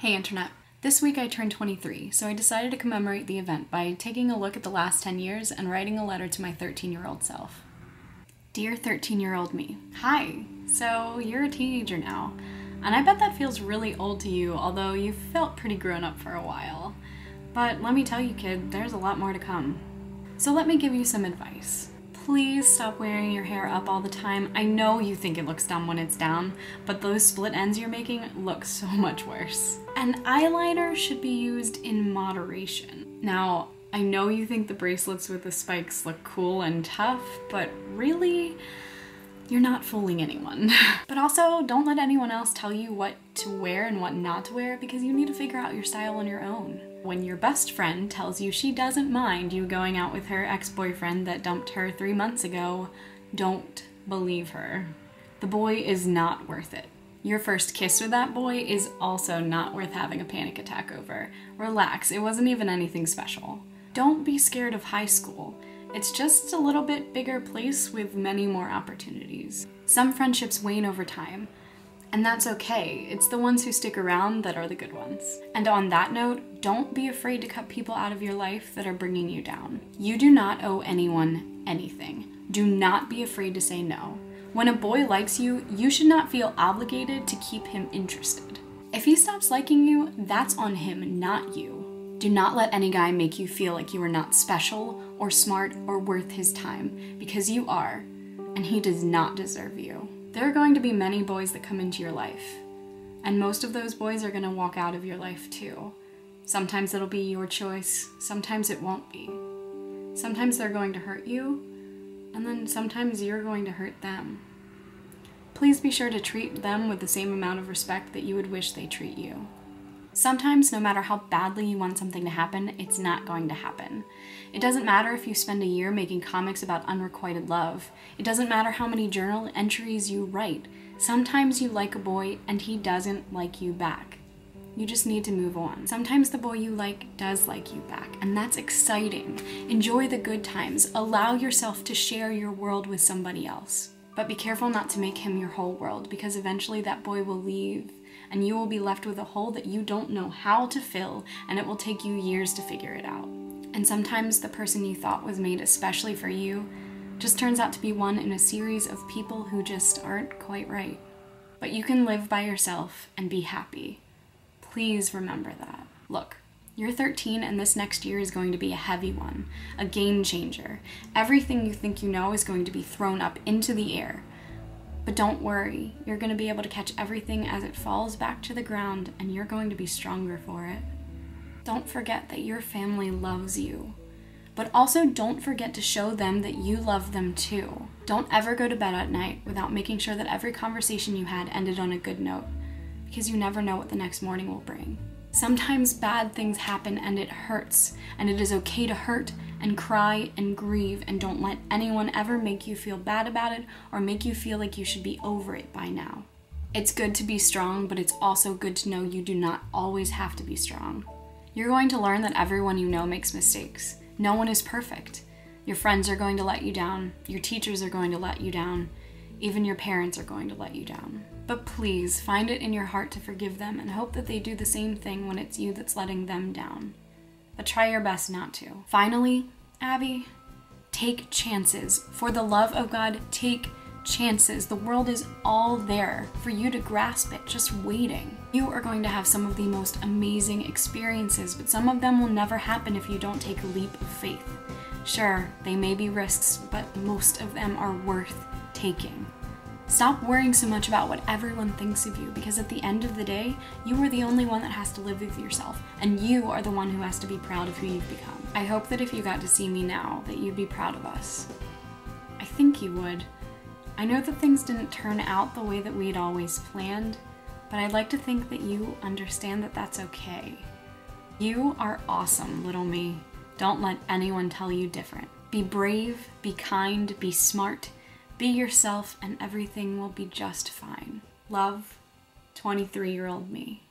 Hey Internet. This week I turned 23, so I decided to commemorate the event by taking a look at the last 10 years and writing a letter to my 13-year-old self. Dear 13-year-old me. Hi! So you're a teenager now, and I bet that feels really old to you, although you've felt pretty grown up for a while. But let me tell you, kid, there's a lot more to come. So let me give you some advice. Please stop wearing your hair up all the time. I know you think it looks dumb when it's down, but those split ends you're making look so much worse. And eyeliner should be used in moderation. Now, I know you think the bracelets with the spikes look cool and tough, but really, you're not fooling anyone. But also, don't let anyone else tell you what to wear and what not to wear, because you need to figure out your style on your own. When your best friend tells you she doesn't mind you going out with her ex-boyfriend that dumped her 3 months ago, don't believe her. The boy is not worth it. Your first kiss with that boy is also not worth having a panic attack over. Relax, it wasn't even anything special. Don't be scared of high school. It's just a little bit bigger place with many more opportunities. Some friendships wane over time, and that's okay. It's the ones who stick around that are the good ones. And on that note, don't be afraid to cut people out of your life that are bringing you down. You do not owe anyone anything. Do not be afraid to say no. When a boy likes you, you should not feel obligated to keep him interested. If he stops liking you, that's on him, not you. Do not let any guy make you feel like you are not special or smart or worth his time, because you are, and he does not deserve you. There are going to be many boys that come into your life, and most of those boys are going to walk out of your life too. Sometimes it'll be your choice, sometimes it won't be. Sometimes they're going to hurt you, and then sometimes you're going to hurt them. Please be sure to treat them with the same amount of respect that you would wish they treat you. Sometimes, no matter how badly you want something to happen, it's not going to happen. It doesn't matter if you spend a year making comics about unrequited love. It doesn't matter how many journal entries you write. Sometimes you like a boy and he doesn't like you back. You just need to move on. Sometimes the boy you like does like you back, and that's exciting. Enjoy the good times. Allow yourself to share your world with somebody else. But be careful not to make him your whole world, because eventually that boy will leave, and you will be left with a hole that you don't know how to fill, and it will take you years to figure it out. And sometimes the person you thought was made especially for you just turns out to be one in a series of people who just aren't quite right. But you can live by yourself and be happy. Please remember that. Look, you're 13 and this next year is going to be a heavy one, a game changer. Everything you think you know is going to be thrown up into the air. But don't worry, you're going to be able to catch everything as it falls back to the ground, and you're going to be stronger for it. Don't forget that your family loves you, but also don't forget to show them that you love them too. Don't ever go to bed at night without making sure that every conversation you had ended on a good note, because you never know what the next morning will bring. Sometimes bad things happen and it hurts, and it is okay to hurt and cry and grieve, and don't let anyone ever make you feel bad about it or make you feel like you should be over it by now. It's good to be strong, but it's also good to know you do not always have to be strong. You're going to learn that everyone you know makes mistakes. No one is perfect. Your friends are going to let you down, your teachers are going to let you down, even your parents are going to let you down. But please, find it in your heart to forgive them and hope that they do the same thing when it's you that's letting them down. But try your best not to. Finally, Abby, take chances. For the love of God, take chances. The world is all there for you to grasp it, just waiting. You are going to have some of the most amazing experiences, but some of them will never happen if you don't take a leap of faith. Sure, they may be risks, but most of them are worth taking. Stop worrying so much about what everyone thinks of you, because at the end of the day, you are the only one that has to live with yourself, and you are the one who has to be proud of who you've become. I hope that if you got to see me now, that you'd be proud of us. I think you would. I know that things didn't turn out the way that we'd always planned, but I'd like to think that you understand that that's okay. You are awesome, little me. Don't let anyone tell you different. Be brave, be kind, be smart. Be yourself and everything will be just fine. Love, 23-year-old me.